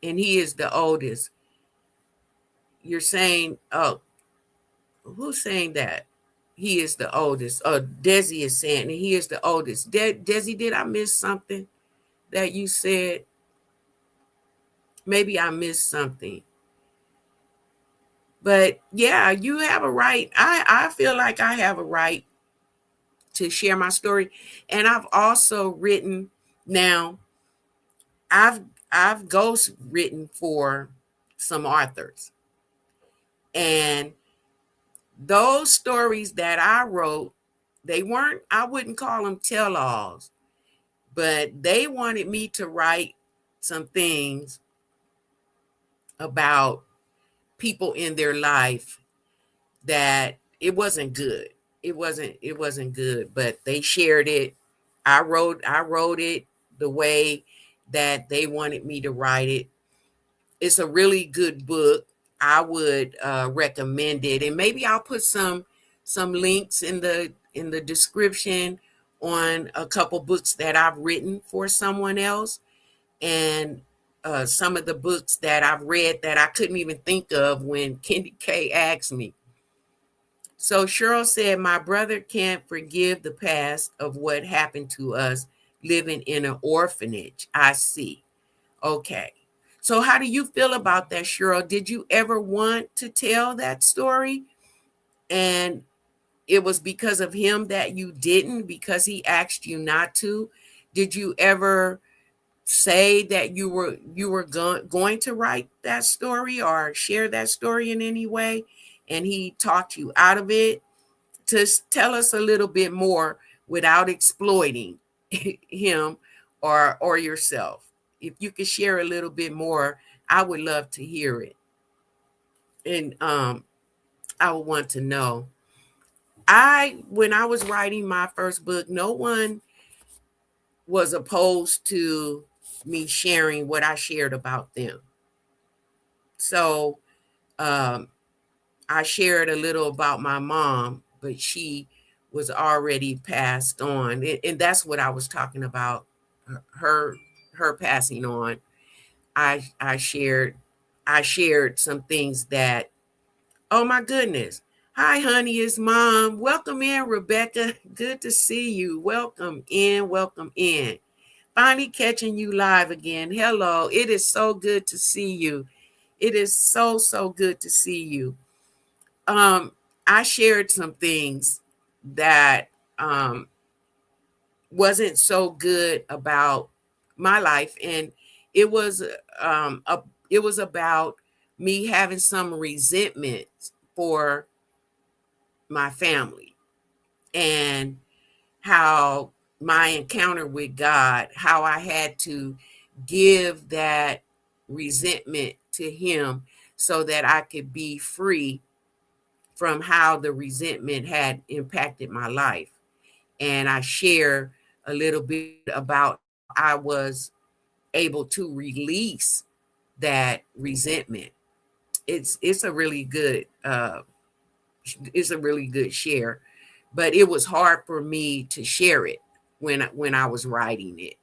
the oldest. You're saying, oh, who's saying that? He is the oldest. Oh, Desi is saying and he is the oldest. Desi, did I miss something that you said? Maybe I missed something. But yeah, you have a right. I feel like I have a right to share my story. And I've also written now, I've I've ghost written for some authors. And those stories that I wrote, they weren't, I wouldn't call them tell-alls, but they wanted me to write some things about people in their life that it wasn't good. It wasn't good, but they shared it. I wrote it the way that they wanted me to write it. It's a really good book. I would recommend it, and maybe I'll put some links in the description on a couple books that I've written for someone else, and some of the books that I've read that I couldn't even think of when Kendi K asked me. So Cheryl said, my brother can't forgive the past of what happened to us living in an orphanage. I see. Okay. So how do you feel about that, Cheryl? Did you ever want to tell that story? And it was because of him that you didn't, because he asked you not to? Did you ever say that you were going to write that story or share that story in any way, and he talked you out of it? Just tell us a little bit more without exploiting him or yourself. If you could share a little bit more, I would love to hear it. And I would want to know. When I was writing my first book, no one was opposed to me sharing what I shared about them. So um, I shared a little about my mom, but she was already passed on, and that's what I was talking about. Her her passing on. I shared some things that, oh my goodness. Hi, honey, it's mom. Welcome in, Rebecca. Good to see you. Welcome in, welcome in. Finally catching you live again. Hello. It is so good to see you. It is so good to see you. Um, I shared some things that wasn't so good about my life, and it was um a, it was about me having some resentment for my family, and how my encounter with God, how I had to give that resentment to him so that I could be free from how the resentment had impacted my life. And I share a little bit about how I was able to release that resentment. It's a really good it's a really good share, but it was hard for me to share it when I was writing it.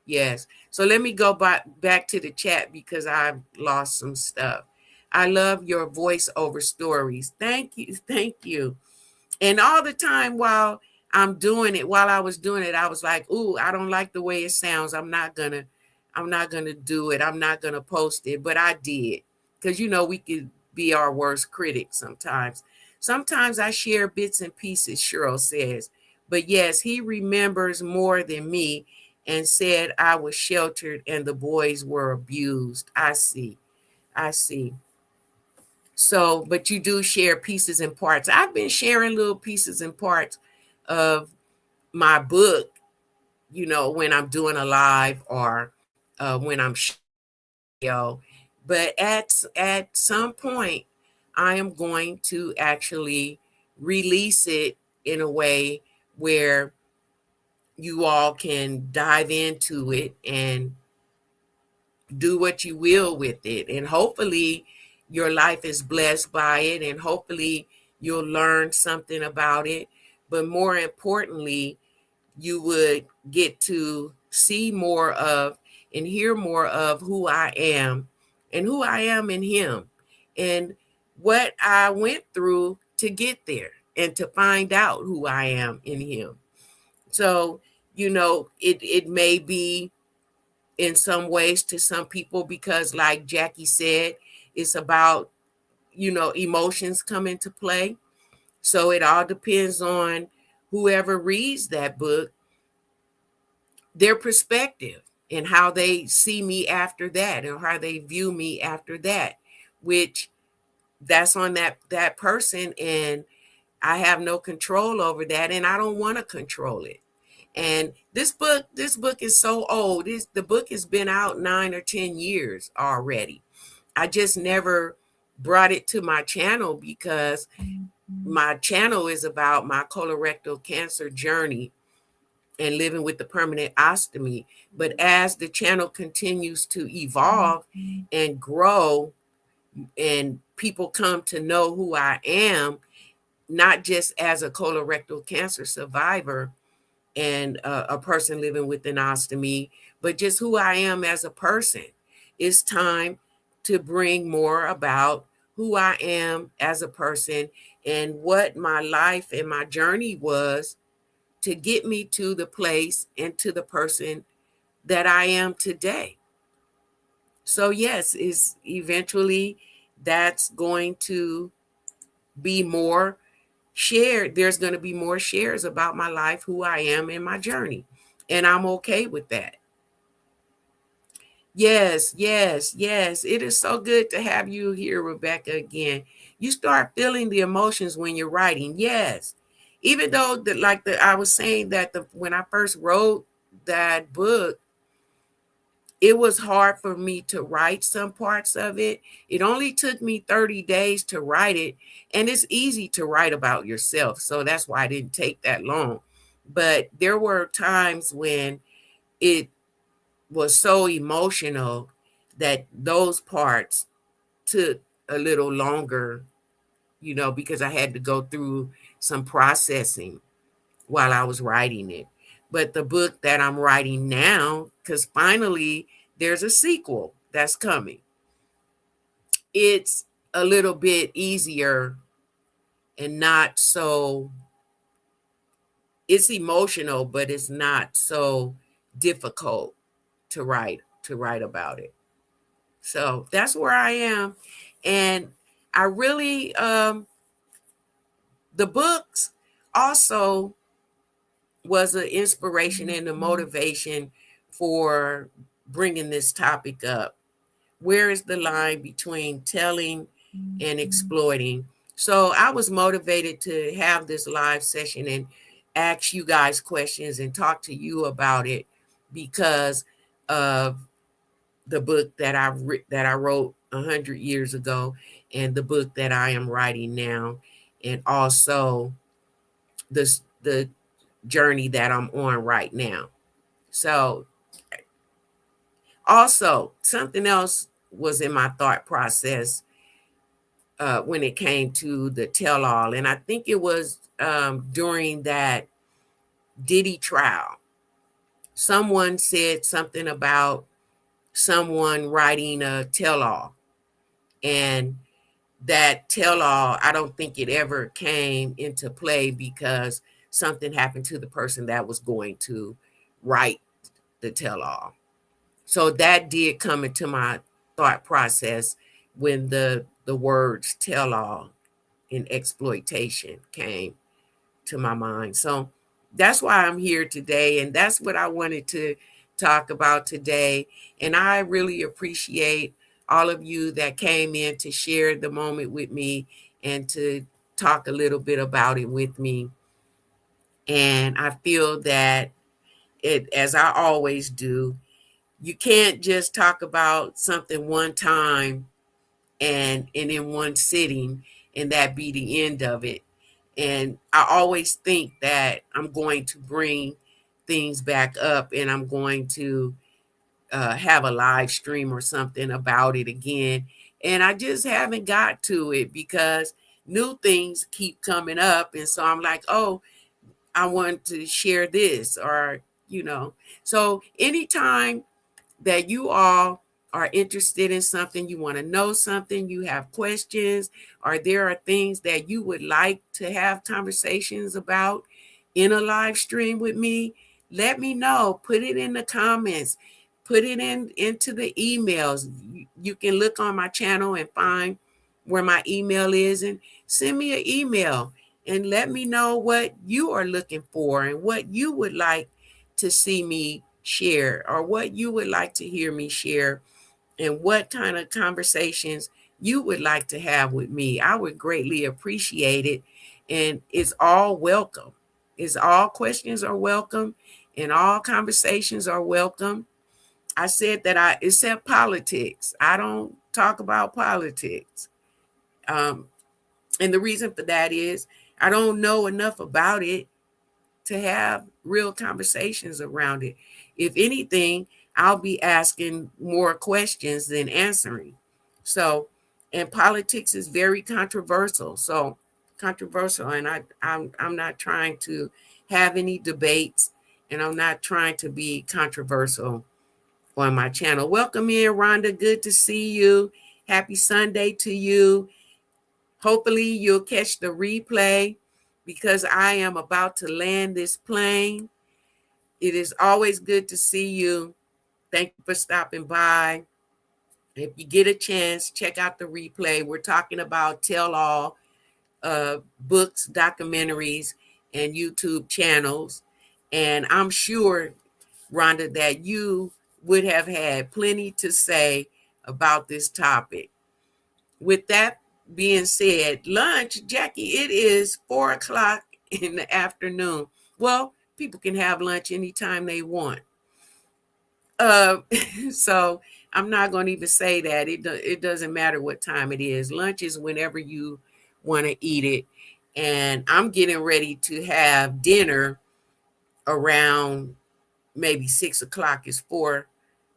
Yes. So let me go back to the chat because I've lost some stuff. I love your voiceover stories. Thank you. Thank you. And all the time while I was doing it, I was like, ooh, I don't like the way it sounds. I'm not gonna do it. I'm not gonna post it. But I did. Because we could be our worst critic sometimes. Sometimes I share bits and pieces, Cheryl says. But yes, he remembers more than me and said I was sheltered and the boys were abused. I see. I see. So, but you do share pieces and parts. I've been sharing little pieces and parts of my book when I'm doing a live or when I'm video. But at some point, I am going to actually release it in a way where you all can dive into it and do what you will with it. And hopefully, your life is blessed by it, and hopefully, you'll learn something about it. But more importantly, you would get to see more of and hear more of who I am and who I am in Him and what I went through to get there and to find out who I am in Him. So, it may be in some ways to some people because, like Jackie said, it's about, emotions come into play. So it all depends on whoever reads that book, their perspective and how they see me after that and how they view me after that, which that's on that person, and I have no control over that, and I don't want to control it. And this book is so old. The book has been out 9 or 10 years already. I just never brought it to my channel because my channel is about my colorectal cancer journey and living with the permanent ostomy. But as the channel continues to evolve and grow, and people come to know who I am, not just as a colorectal cancer survivor and a person living with an ostomy, but just who I am as a person, it's time to bring more about who I am as a person and what my life and my journey was to get me to the place and to the person that I am today. So yes, is eventually that's going to be more shared. There's going to be more shares about my life, who I am, and my journey. And I'm okay with that. Yes, yes, yes. It is so good to have you here, Rebecca, again. You start feeling the emotions when you're writing. Yes. Even though I was saying that when I first wrote that book, it was hard for me to write some parts of it. It only took me 30 days to write it, and it's easy to write about yourself. So that's why it didn't take that long. But there were times when it was so emotional that those parts took a little longer, because I had to go through some processing while I was writing it. But the book that I'm writing now, because finally there's a sequel that's coming, it's a little bit easier and not so, it's emotional, but it's not so difficult to write about it. So that's where I am. And I really, the books also was an inspiration and a motivation for bringing this topic up. Where is the line between telling and exploiting? So I was motivated to have this live session and ask you guys questions and talk to you about it because of the book that I wrote 100 years ago, and the book that I am writing now, and also the journey that I'm on right now. So also something else was in my thought process when it came to the tell all, and I think it was during that Diddy trial. Someone said something about someone writing a tell all, and that tell all, I don't think it ever came into play because something happened to the person that was going to write the tell all. So that did come into my thought process when the words tell all and exploitation came to my mind. So that's why I'm here today, and that's what I wanted to talk about today. And I really appreciate all of you that came in to share the moment with me and to talk a little bit about it with me. And I feel that as I always do, you can't just talk about something one time and in one sitting and that be the end of it. And I always think that I'm going to bring things back up and I'm going to have a live stream or something about it again. And I just haven't got to it because new things keep coming up. And so I'm like, oh, I want to share this or, so anytime that you all are interested in something, you want to know something, you have questions, or there are things that you would like to have conversations about in a live stream with me, let me know. Put it in the comments, put it into the emails. You can look on my channel and find where my email is and send me an email and let me know what you are looking for and what you would like to see me share or what you would like to hear me share and what kind of conversations you would like to have with me. I would greatly appreciate it. And it's all welcome. It's all questions are welcome and all conversations are welcome. I said that except politics. I don't talk about politics. And the reason for that is I don't know enough about it to have real conversations around it. If anything, I'll be asking more questions than answering. So, and politics is very controversial. So controversial, and I'm not trying to have any debates, and I'm not trying to be controversial on my channel. Welcome in, Rhonda. Good to see you. Happy Sunday to you. Hopefully you'll catch the replay because I am about to land this plane. It is always good to see you. Thank you for stopping by. If you get a chance, check out the replay. We're talking about tell-all books, documentaries, and YouTube channels. And I'm sure, Rhonda, that you would have had plenty to say about this topic. With that being said, lunch, Jackie, it is 4:00 in the afternoon. Well, people can have lunch anytime they want. So I'm not going to even say that. It doesn't matter what time it is. Lunch is whenever you want to eat it. And I'm getting ready to have dinner around maybe 6:00. It's 4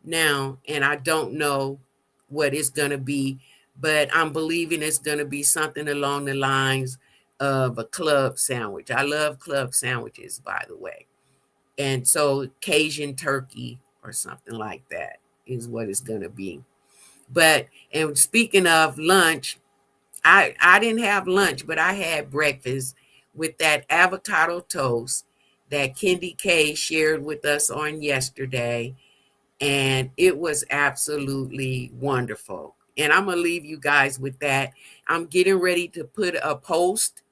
now, and I don't know what it's going to be, but I'm believing it's going to be something along the lines of a club sandwich. I love club sandwiches, by the way. And so Cajun turkey or something like that is what it's going to be. But, and speaking of lunch, I didn't have lunch, but I had breakfast with that avocado toast that Kendi K shared with us on yesterday. And it was absolutely wonderful. And I'm going to leave you guys with that. I'm getting ready to put a post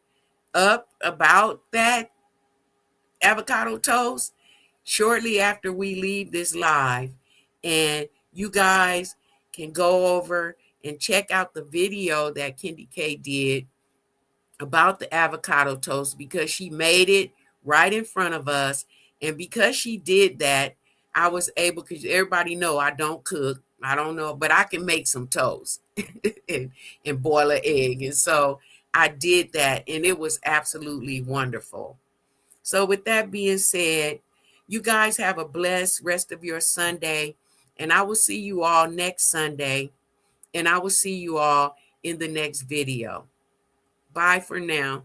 up about that avocado toast shortly after we leave this live. And you guys can go over and check out the video that Kendi K did about the avocado toast because she made it right in front of us. And because she did that, I was able, because everybody know I don't cook. I don't know, but I can make some toast and boil an egg. And so I did that, and it was absolutely wonderful. So with that being said, you guys have a blessed rest of your Sunday, and I will see you all next Sunday, and I will see you all in the next video. Bye for now.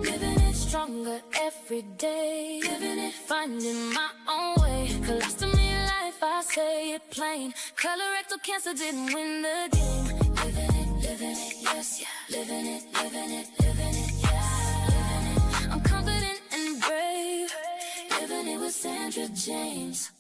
Living it stronger every day. Living it, finding my own way. Colostomy life, I say it plain. Colorectal cancer didn't win the game. Living it, yes, yeah. Living it, yeah. Living it. I'm confident and brave. Living it with Sandra James.